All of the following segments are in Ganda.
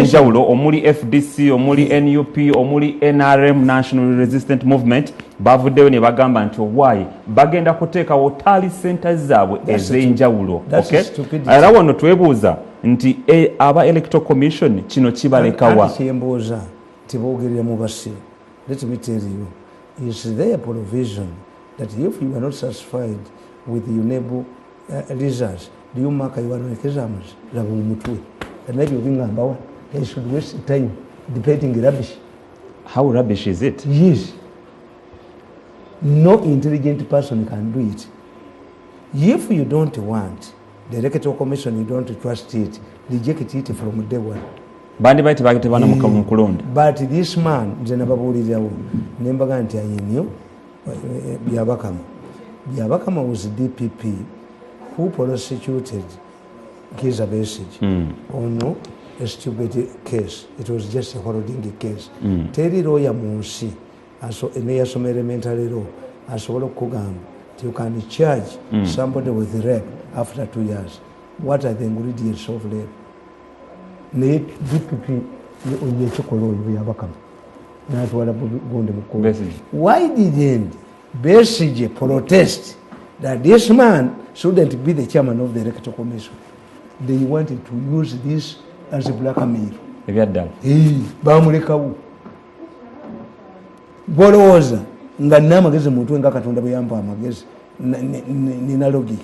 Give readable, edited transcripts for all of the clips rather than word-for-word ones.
ezenjawulo omuli FDC omuli NUP omuli NRM National Resistant Movement bavuddeyo ne bagamba nti owaayi bagenda kuteekawo tali centers zaabwe ezenjawulo. Era wano twebuuza nti aba electoral commission kino kibalekawa. Kyembuuza tiboogerera mu basiru. Let me tell you, is there a provision that if you are not satisfied with the UNEB results, do you mark your exams? And maybe you think they should waste time debating rubbish. How rubbish is it? Yes. No intelligent person can do it. If you don't want the electoral commission, you don't trust it, reject it from day one. But this man, Nembaga nti ayinyo Byabakama was the DPP who prosecuted Kizza Besigye on a stupid case. It was just a holding case. Teri lawyer munsi eneyasoma elementary law asobola okugamba you can charge somebody with rape after 2 years. What are the ingredients of rape? Ne DPP onyechokola oyo Byabakama natwala gonde mukulu. Why didn't Besigye protest that this man shouldn't be the chairman of the electoral commission? They wanted to use this as a blackmail. Bamulekawo bolowooza nga nina amagezi mutwe nga Katonda bwe yampa amagezi nina logic.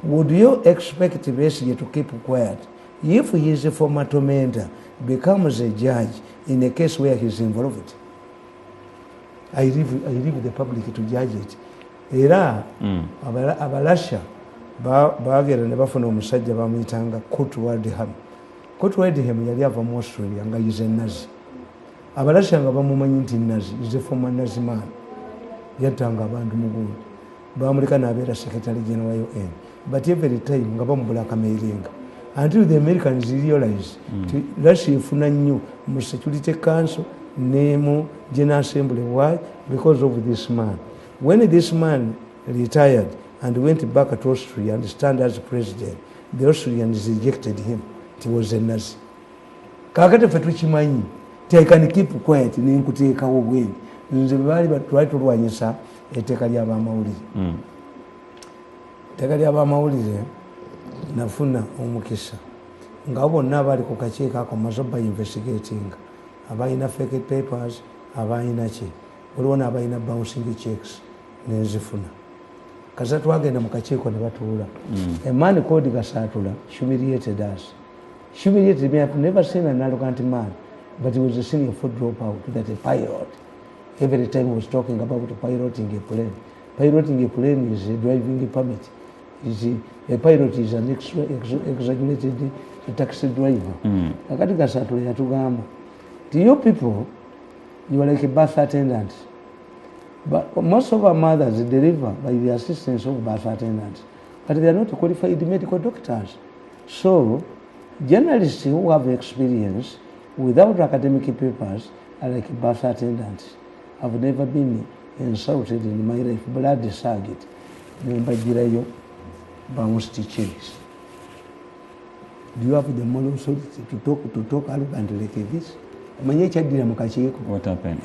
Would you expect Besigye to keep quiet if his former tormentor becomes a judge in a case where he's involved? I leave the public to judge it. Era abalasha bagera ne bafuna omusajja bamuyitanga Kotwadham. Kotwadham yali ava mu Australia nga yize nazi. Abalasha nga bamumanyi nti nazi is a former nazi man. Yattanga abantu mugundi. Bamuleka n'abeera secretary general UN. But every time nga bamubulakamairinga. Until the Americans realized Russia ifuna nnyo mu Security Council name General Assembly. Why? Because of this man. When this man retired and went back to Austria and stand as president, the Austrians rejected him. He was a Nazi. Kakati fe tukimanyi I can keep quiet ninkuteekawo bweni nze baali batwali tulwanyisa etteeka ly'abamawulire. Etteeka ly'abamawulire nafuna omukisa nga bonna abali ku kakiiko ako maze ba investigating abalina fake papers abalina ki waliwo n'abalina bouncing checks nenzifuna kasa twagenda mu kakiiko ne batuula a man called Gasaatula humiliated us. Humiliated me. I've never seen an arrogant man, but he was a senior foot dropout, that a pilot. Every time he was talking about piloting a plane. Piloting a plane is a driving permit. A pilot is an exaggerated taxi driver. Akati Gasaatula yatugamba, to you people, you are like a birth attendant. But most of our mothers deliver by the assistance of birth attendants, but they are not qualified medical doctors. So, journalists who have experience without academic papers are like birth attendants. I've never been insulted in my life. Blood surrogate. Do you have the moral authority to talk arrogantly like this? What happened?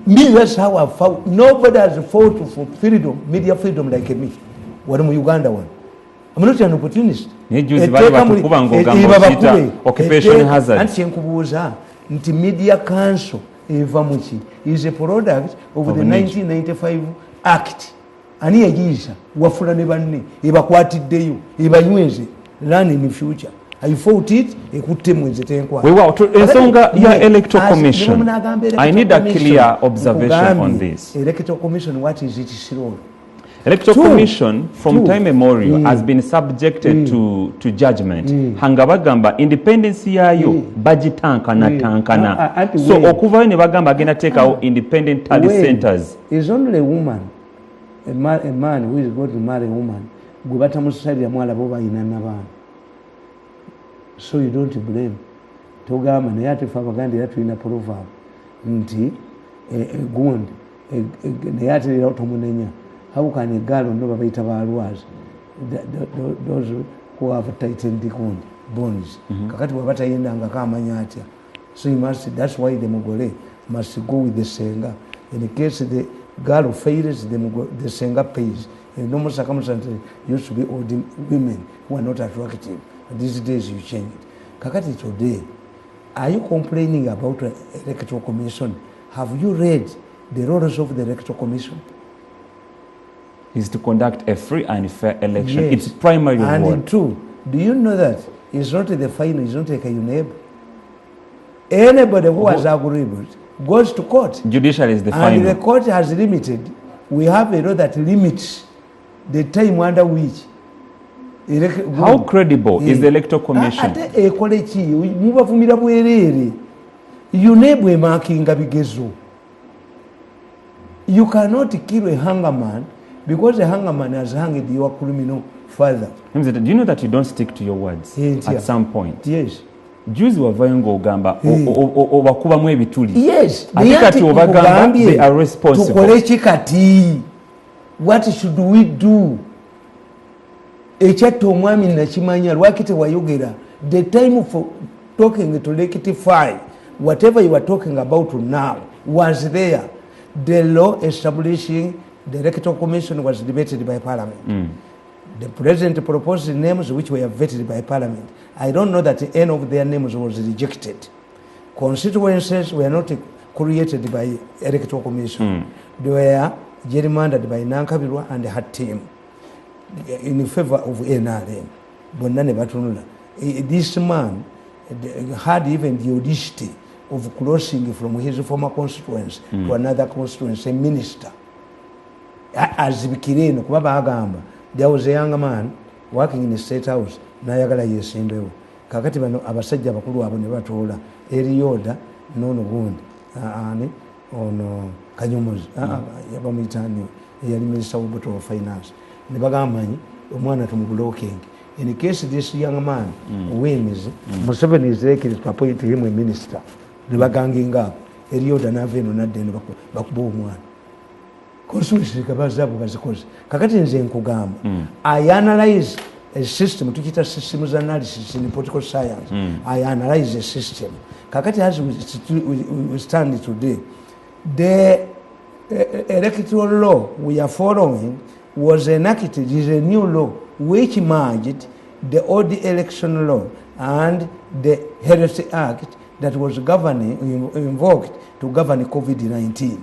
Me, that's how I fought. Nobody has fought for freedom, media freedom like me. What am Uganda one? I'm not an opportunist. Occupation hazard. And Media Council is a product of the 1995 Act. And here is Wafula Nebani, Evacuated Evanweze, run in the future. I fought it, a good team with the tank. We were to electoral commission. I need a clear observation on this. Electoral commission, what is its role? Electoral commission from time immemorial has been subjected to judgment. Hangabagamba independence yayo bagitankana. So okuva ne bagamba agenda take out independent tally centers. Is only a woman, a man who is going to marry a woman. So you don't blame. Togama ne yati fabagandi yatu ina proverb. Nti gundi ne yati lero tomunenya. How can a girl know about Balwas? those who have tightened bonds. Kakati wabata yenda ngaka amanyatya. So you must, that's why the Mugole must go with the Senga. In the case the girl fails, the Senga pays. In normal circumstances, used to be old women who are not attractive. These days you change it. Kakati today, are you complaining about the Electoral Commission? Have you read the roles of the Electoral Commission? Is to conduct a free and fair election. Yes. Its primary role. And two, do you know that it's not the final, it's not like a UNEB? Anybody who has agreement goes to court. Judiciary is the final. And the court has limited. We have a law that limits the time under which. How credible is the Electoral Commission? You cannot kill a hangman because a hangman has hanged your criminal father. Do you know that you don't stick to your words at some point? Yes. Juzi wavayo ng'ogamba obakubamu ebituli. Yes. Ate kati obagamba they are responsible. Tukole kikati. What should we do? Ekyatta omwami nakimanya lwaki tewayogera. The time for talking to rectify whatever you are talking about now was there. The law establishing the Electoral Commission was debated by Parliament. The President proposed names which were vetted by Parliament. I don't know that any of their names was rejected. Constituencies were not created by Electoral Commission. They were gerrymandered by Nankabirwa and her team in favor of NRM. This man had even the audacity of crossing from his former constituency to another constituency, a minister. As Bikireno, Kubaba Agamba, there was a young man working in the State House, Nayagala Yesimbewo. Kakati bano abasajja bakulu abo ne batoola Erioda nono gundi ono Kanyomozi yabamuyitani eyali Minister of Finance ne bagamba nti omwana tumublocking. In case this young man wins, Museveni is likely to appoint him a minister. Ne baganginga apo Erioda n'aveno nadde ne bakuba omwana. Constituency kabazabu bazikoze. Kakati nze nkugamba I analyze a system, tukita systems analysis in political science. I analyze a system. Kakati as we stand today, the electoral law we are following was enacted, is a new law which merged the old election law and the Heresy Act that was invoked to govern COVID-19.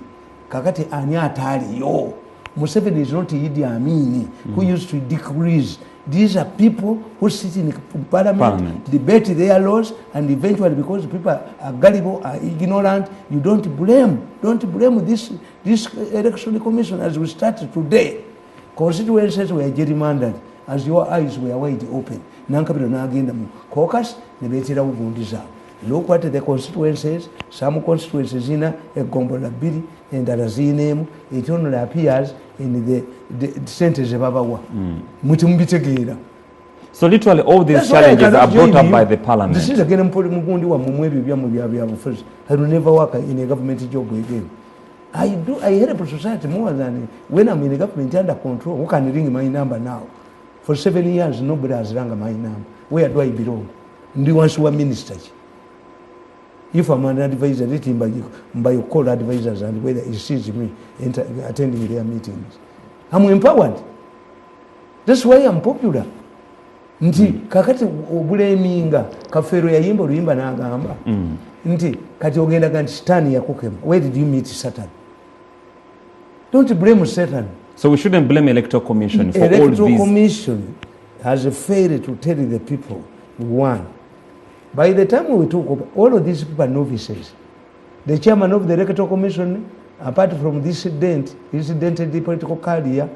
Kakati anyatali yo. Museveni is not Idi Amin who used to decrease. These are people who sit in parliament, debate their laws, and eventually, because people are gullible, are ignorant, you don't blame this election commission as we started today. Constituencies were gerrymandered as your eyes were wide open. Nankabiro nagenda mu caucus ne beetera ugundi zaabwe. Look what the constituencies, some constituencies in a Gombola Biri and Darazinem, it only appears in the sentence of Abawa. So literally all these challenges are brought up by the Parliament. This is again Mugundi wa Mumwebi first. I will never work in a government job again. I help society more than when I'm in a government under control. Who can ring my number now? For 7 years, nobody has rang my number. Where do I belong? Do you want to be a minister? If I'm an advisor, let him by your call advisors and whether he sees me attending their meetings. I'm empowered. That's why I'm popular. Nti kakati obuleminga kafero yayimba oluyimba n'agamba nti kati ogenda ganti Satan yakukema. Where did you meet Satan? Don't blame Satan. So we shouldn't blame Electoral Commission for all these. Electoral Commission has failed to tell the people, one, by the time we talk about all of these people are novices. The chairman of the Electoral Commission, apart from this incidental political career,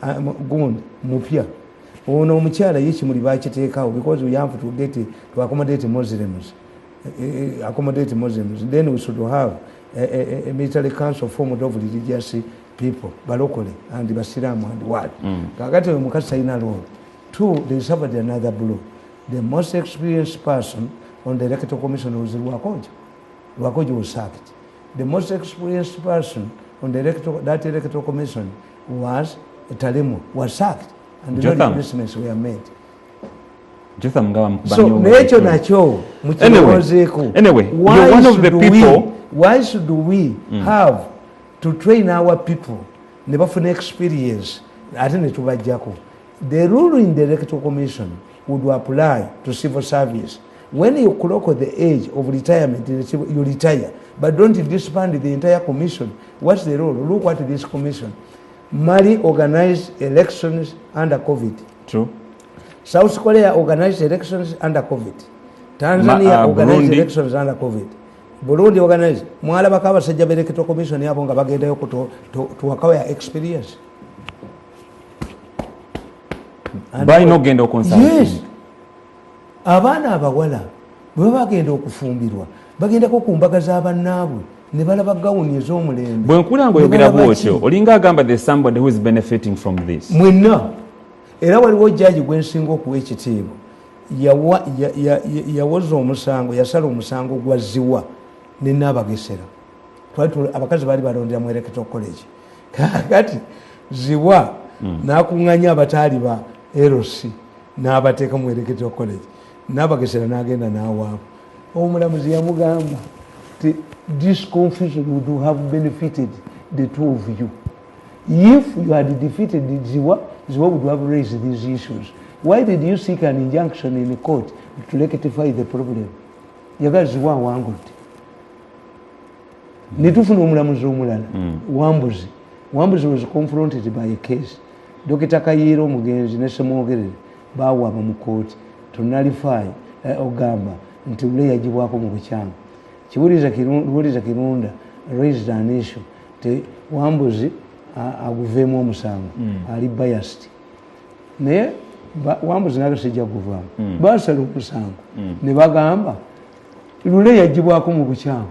Gund, Mupia. Ono omukyala yekimuli bakiteekawo because we have to accommodate Muslims. Then we should have a military council formed of religious people, locally, and the Basiramu and what. Kakati mukasa ina role. Two, they suffered another blow. The most experienced person on the Electoral Commission was Rwakojo. Rwakojo was sacked. The most experienced person on the Electoral Commission was Talemu, was sacked. and no Jotham. replacements were made. Jotham nga So nekyo nakyo mukirowoozeeko. Anyway, you're one of the people. Why should we have to train our people ne bafuna experience ate ne tubajjako? The rule in the electoral commission would apply to civil service. When you clock the age of retirement, you retire, but don't disband the entire commission. What's the rule? Look at this commission. Mali organized elections under COVID. True. South Korea organized elections under COVID. Tanzania organized Burundi. elections under COVID. Burundi organized. Mwala bakaba sajja electoral commission yabo nga bagendayo tuwakawa experience. By no genda okonsult. Yes. Abaana abawala bwe bagenda okufumbirwa bagendako ku mbaga z'abannaabwe ne balaba gawuni ez'omulembe. Bwe nkula ng'oyogera bw'otyo olinga agamba there's somebody who is benefiting from this. Mwenna era waliwo jjaaji gwe nsinga okuwa ekitiibwa yawoza omusango, yasala omusango gwa ziwa ne Naabagesera. Abakazi baali balondera mu electoral college. Kakati ziwa n'akuŋŋanya abataali ba LC n'abateeka mu electoral college. Naabagesera n'agenda n'awaabwe. Omulamuzi yamugamba this confusion would have benefited the two of you. If you had defeated Ziwa would have raised these issues. Why did you seek an injunction in the court to rectify the problem? Yaga Ziwa wangudde. Netufuna omulamuzi omulala Wambuzi. Wambuzi was confronted by a case. Dr. Kayiro Mugenzi ne Semwogerere bawaaba mu court to nullify ogamba nti ule yagibwako mu bukyamu. Kiwuliza Kirunda raised an issue te Wambuzi aguveemu omusango ali biased. Naye Wambuzi n'agasajja guvaamu baasala omusango ne bagamba lule yagibwako mu bukyamu.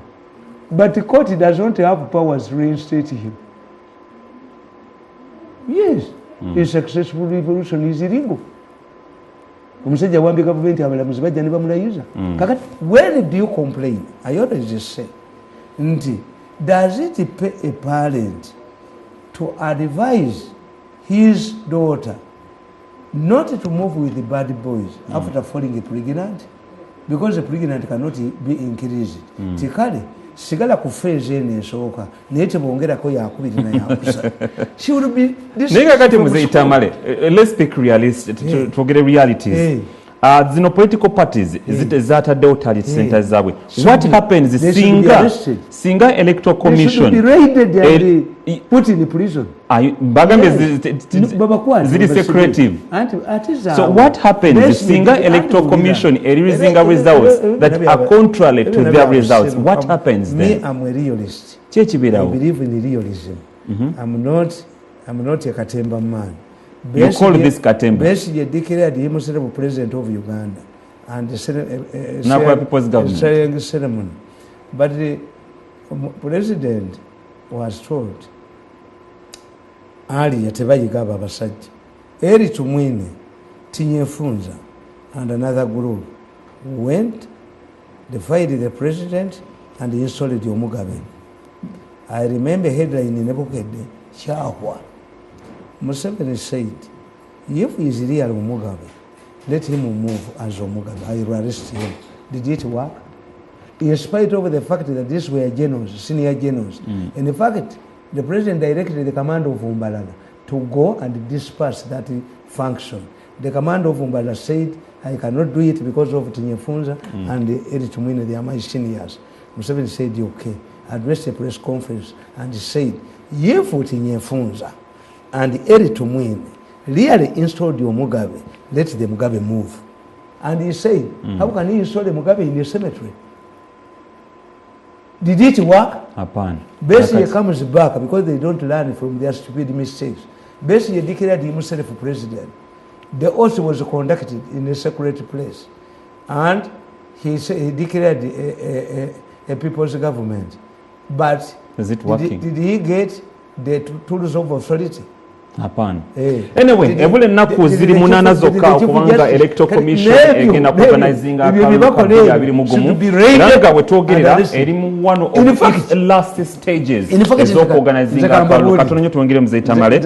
But the court does not have powers to reinstate him. Yes, a successful revolution is illegal. Omusajja wambye gavumenti abalamuzi bajja ne bamulayiza. Kakati when do you complain? I always just say nti does it pay a parent to advise his daughter not to move with the bad boys after falling pregnant? Because the pregnant cannot be increased. Tikale sigala ku phase ene esooka naye tebongerako yakubiri na yakusa. She would be this. Naye kakati muzeyi Tamale, let's speak realistic to get realities. Zino political parties zaataddewo talent centers zaabwe. What happens singa electoral commission should be raided and put in prison. Bagambye ziri secretive. So what happens singa electoral commission releasing results that are contrary to their results? What happens then? Me, I'm a realist. I I believe in realism. I'm not a Katemba man. You call this Katemba? Besigye declared him the president of Uganda and Nakwa People's Government ceremony. But the president was told earlier tebayigaba abasajja. Eri Tumwine, Tinyefunza and another group went, they fired the president and installed Mugabe. I remember headline in Nebukede, Chahwa. Museveni said, if he is real Mugabe, let him move as Mugabe. I will arrest him. Did it work? In spite of the fact that these were generals, senior generals. In fact, the president directed the command of Umbalala to go and disperse that function. The command of Umbalala said, I cannot do it because of Tinyefunza and Eri Tumwine, they are my seniors. Museveni said, okay. Addressed a press conference and said, if Tinyefunza and Eri Tumwine really installed your Mugabe, let the Mugabe move. And he said, how can he install the Mugabe in the cemetery? Did it work? Upon. Basically comes back because they don't learn from their stupid mistakes. Basically declared himself president. The oath was conducted in a secret place. And he declared a people's government. But is it working? Did he get the tools of authority? Hapana. Anyway, ebule ennaku ziri 8 zokka okubanga electoral commission egenda kuorganizing akampeni abiri mugumu era bwe twogerera eri mu one of its last stages ez'okuorganizing akampeni katono nnyo twongere Mzee Tamale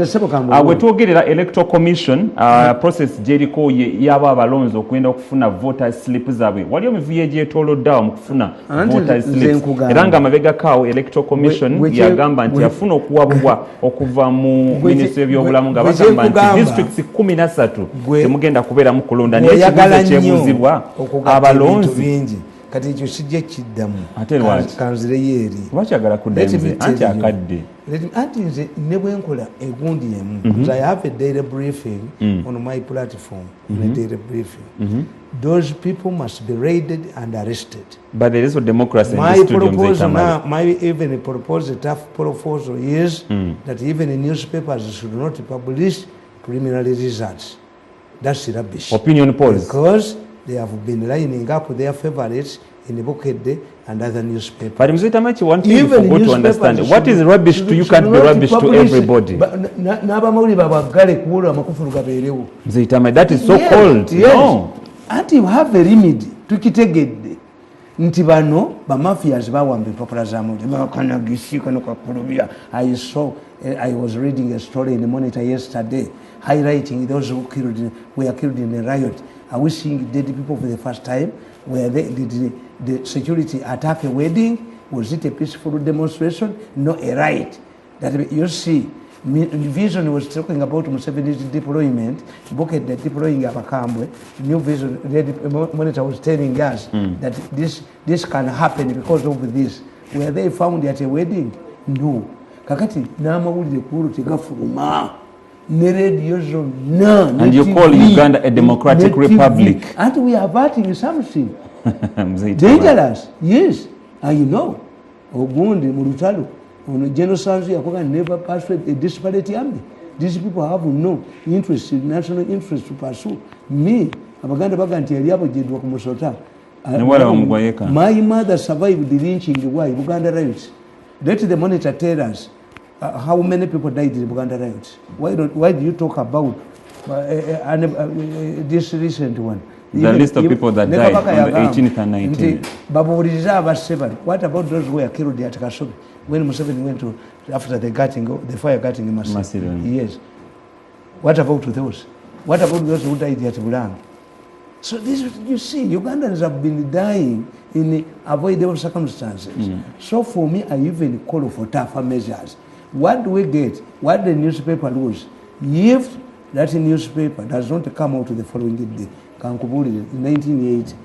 bwe twogerera electoral commission process gyeriko yaba abalonzi okugenda okufuna voter slip zaabwe waliyo mivuyo egyetooloddeawo mu kufuna voter slip era nga amabega kaawo electoral commission yagamba nti afuna okuwabulwa okuva mu ministry by'obulamu nga bagamba nti districts 13 temugenda kubeeramu kulonda naye ekibuuzo kyebuzibwa abalonzi kati ekyo kijja kiddamu ate lwaki kanzireyo eri lwakyagala kudda nze anti akadde anti nze ne bwe nkola egundi emu because I have a daily briefing on my platform a daily briefing those people must be raided and arrested. But there is a democracy in this studio. My even proposed tough proposal is that even in newspapers should not publish preliminary results. That's rubbish. Opinion polls. Because they have been lining up their favorites in the Bukede and other newspapers. But Mzee Tamachi, one thing you forgot to understand, what is rubbish to you can't be rubbish to everybody. Mzee Tamachi, that is so cold. Yes. No. And you have a remedy to kitegedde nti bano ba mafias bawamba empapula za muntu bakanagishika nokakulubya. I was reading a story in the Monitor yesterday highlighting those who were killed in a riot. Are we seeing dead people for the first time? Where did the security attack a wedding? Was it a peaceful demonstration? No, a riot. That you see, Vision was talking about Museveni's deployment. Look at the deploying of Akambwe. New Vision Monitor was telling us that this can happen because of this. Were they found at a wedding? No. Kakati namawulire kulu tegafuluma. And you call Uganda a democratic republic. And we are fighting something dangerous. Yes, and you know, Ogundi Murutalo, General Sanzu Yakoga never persuaded a disparity army. These people have no interest, national interest to pursue. Me, Abaganda Baganti Eliabo Jedwa Kumusota. My mother survived the lynching. Why? Buganda riots. Let the Monitor tell us how many people died in the Buganda riots. Why do you talk about this recent one? The list of people that died on the 18th and 19th. What about those who were killed at Kasubi when Museveni went to after the fire gutting in Masiri? Yes. What about those? What about those who died at Bulang? So this, you see, Ugandans have been dying in avoidable circumstances. So for me, I even call for tougher measures. What do we get? What the newspaper lose? If that newspaper does not come out the following day, in 1980,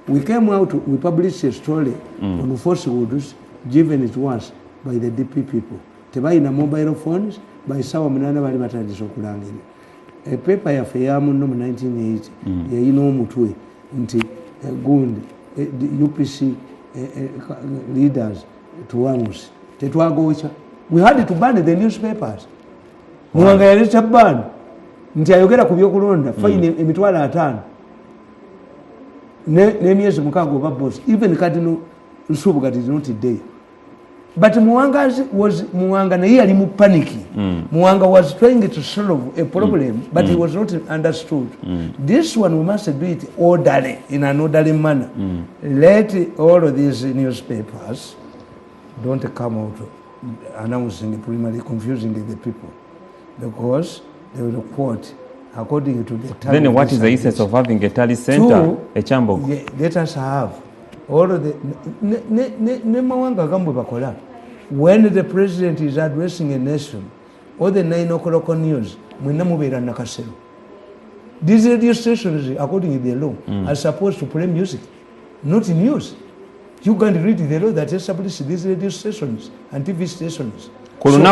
we came out, we published a story on falsehoods given it once by the DP people. Tebaina mobile phones by Sawa Manana Balimatadis Okulangiri. A paper ya Fayamu no 1980, Yino Mutwe, Nti Gund, UPC leaders to Wamus. We had to ban the newspapers. Mwanga yalicha ban. Nti ayogera ku byokulonda fine emitwalo 5 n'emyezi 6 oba boss even Cardinal Nsubuga is not today. But Mwanga naye yali mu panic. Mwanga was trying to solve a problem but he was not understood. This one we must do it orderly, in an orderly manner. Let all of these newspapers don't come out announcing primarily confusing the people, because they will quote according to the time. Then what is the essence of having a tally center, a chamber? Let us have all of the when the president is addressing a nation, all the 9 o'clock news, these radio stations, according to the law, are supposed to play music, not news. You can read the law that establishes these radio stations and TV stations. Then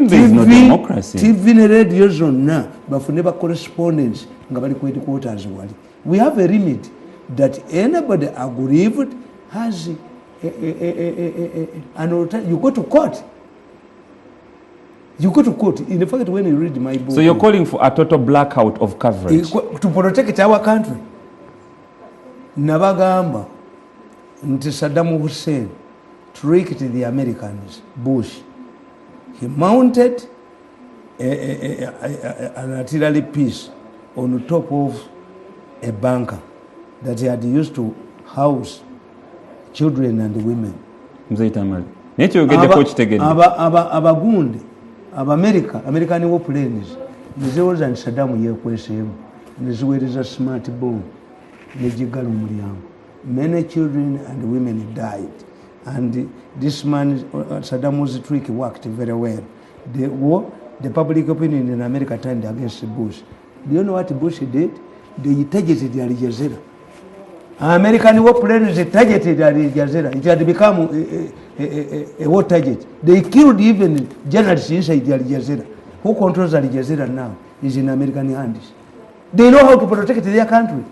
there is no democracy. TV and radio zone but never correspondence. We have a limit that anybody aggrieved has an alternative. You go to court. You go to court. In fact, when you read my book... So you're calling for a total blackout of coverage? To protect our country. Nabagamba, nti Saddam Hussein, tricked the Americans, Bush. He mounted an artillery piece on top of a bunker that he had used to house children and women. Mzee Tamale. Nacho ugende ko kitegedde. Abagundi, American warplanes, nizoza and Saddam yekweseemu, niziweereza smart bomb, nejigala omulyango. Many children and women died. And this man, Saddam's trick worked very well. The public opinion in America turned against Bush. Do you know what Bush did? They targeted Al Jazeera. American warplanes targeted Al Jazeera. It had become a war target. They killed even journalists inside Al Jazeera. Who controls Al Jazeera now is in American hands. They know how to protect their country.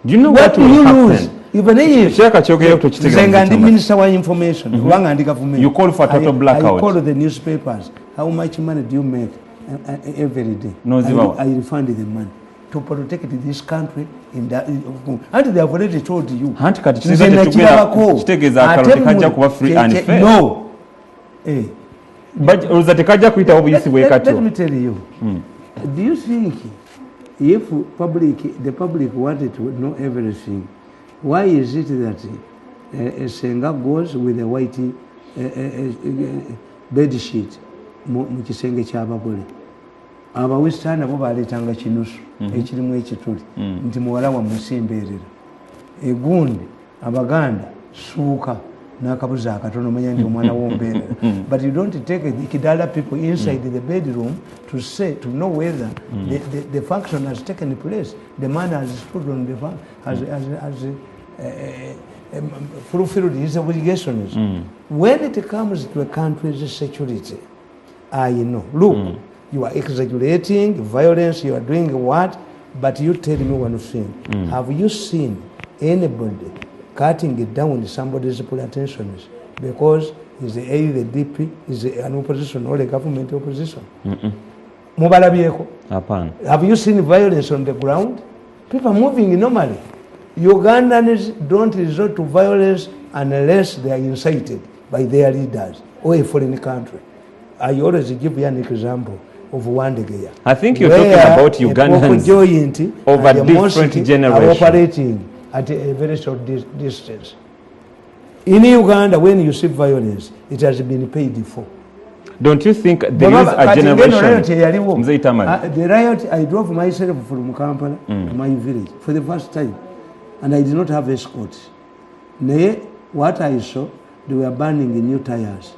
Do you know what will happen? Even if the Minister of Information, you call for total blackout. I call the newspapers. How much money do you make every day? No, I refund the money to protect this country. And they have already told you. No. But let me tell you. Do you think if the public wanted to know everything, why is it that a Senga goes with a white bed sheet mu kisenge ky'abagole? Abawestern abo baleetanga kinusu ekirimu ekituli nti muwala wa musimbeerera. Egundi Abaganda suuka n'akabuzi akatono manya nti omwana w'ombeerera. But you don't take the Kidala people inside the bedroom to know whether the function has taken place. The man has stood on the has fulfilled his obligations. When it comes to a country's security, I know. Look, you are exaggerating violence, you are doing what? But you tell me one thing. Have you seen anybody cutting it down with somebody's pretensions because he's either the DP, is an opposition or a government opposition? Have you seen violence on the ground? People are moving normally. Ugandans don't resort to violence unless they are incited by their leaders or a foreign country. I always give you an example of one day. I think you're talking about Ugandans over different generations operating at a very short distance. In Uganda, when you see violence, it has been paid for. Don't you think there is a generation? The riot, I drove myself from Kampala to my village for the first time, and I did not have escorts. What I saw, they were burning new tires.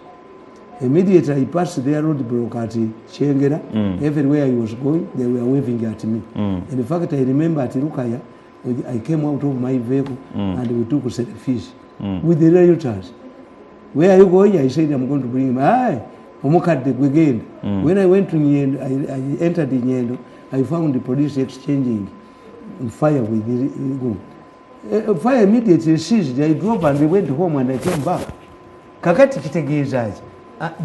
Immediately I passed their roadblock at Chengera. Everywhere I was going, they were waving at me. In fact, I remember at Rukaya, I came out of my vehicle and we took selfies with the rioters. Where are you going? I said, I'm going to bring him. When I went to Nyendo, I entered the Nyendo, I found the police exchanging fire with the fire immediately ceased. I drove and we went home and I came back. Kakati kitegeeza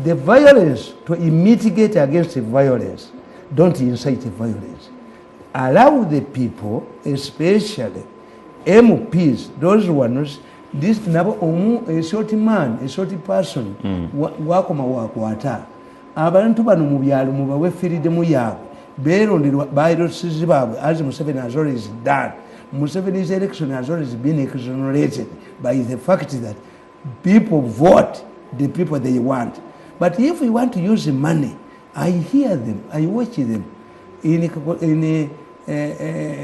the violence, to mitigate against the violence, don't incite violence. Allow the people, especially MPs, those ones, this a short man, a short person, wakoma wakwata. Abantu bano mu byalo mubawe freedom yaabwe. Beeronderwa baayirosizi baabwe, as Museveni has always done. Museveni's election has always been exonerated by the fact that people vote the people they want. But if we want to use the money, I hear them, I watch them. In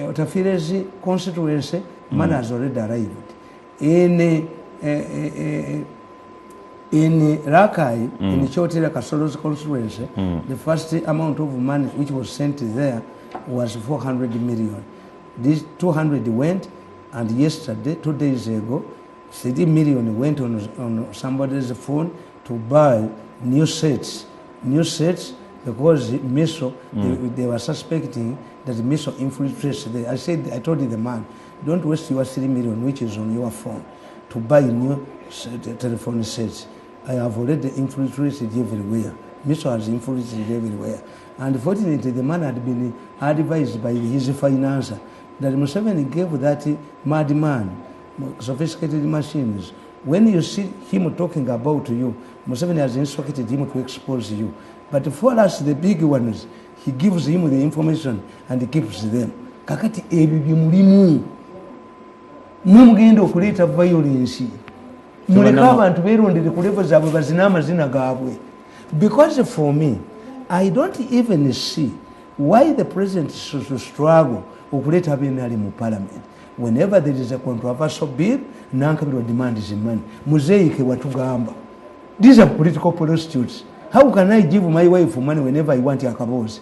Otafire's constituency, man has already arrived. In Rakai, in Chotira Kasolo's constituency, the first amount of money which was sent there was 400 million. These 200 went, and yesterday, 2 days ago, 30 million went on somebody's phone to buy new sets because Miso, they were suspecting that Miso infiltrates there. I told the man, don't waste your 3 million which is on your phone to buy new telephone sets. I have already infiltrated everywhere. Miso has infiltrated everywhere. And fortunately, the man had been advised by his financer that Museveni gave that madman sophisticated machines when you see him talking about you, Museveni has instructed him to expose you. But for us, the big ones, he gives him the information and he keeps them. Kakati ebibi mulimu. Mugenda okuleta violence. Muleka abantu berondere ku level zaabwe bazina amazina gaabwe. Because for me, I don't even see why the president should struggle okuleta abenali mu parliament. Whenever there is a controversial bill, Nankabirwa demands money. Muzeike watugamba. These are political prostitutes. How can I give my wife money whenever I want Yakabozi?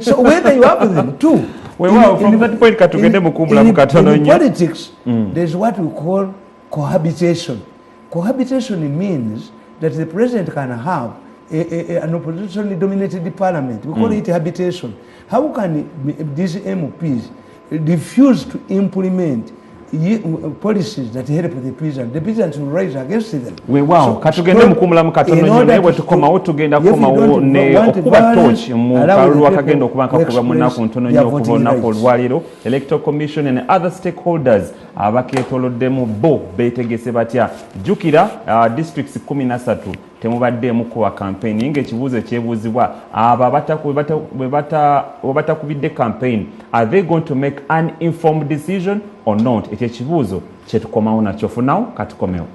So whether you have them too. From that point, in politics, there's what we call cohabitation. Cohabitation means that the president can have an oppositionally dominated parliament. We call it habitation. How can these MPs refuse to implement policies that help the peasant? The peasants will rise against them. Wow, katugende mukumulamu katono nyo newe tukomawo tugenda kukomawo ne okuba torch mu kalulu akagenda okubanka kuba munaku ntono nyo okuba olunaku olwaliro. Electoral Commission and other stakeholders abakeetoloddemu bo beetegese batya. Jjukira districts 13 temubaddemu kuwa campaign ng'ekibuuzo ekyebuuzibwa abo batakubidde campaign, are they going to make an informed decision or not? Ekyo ekibuuzo kye tukomawo nakyo. For now katukomewo.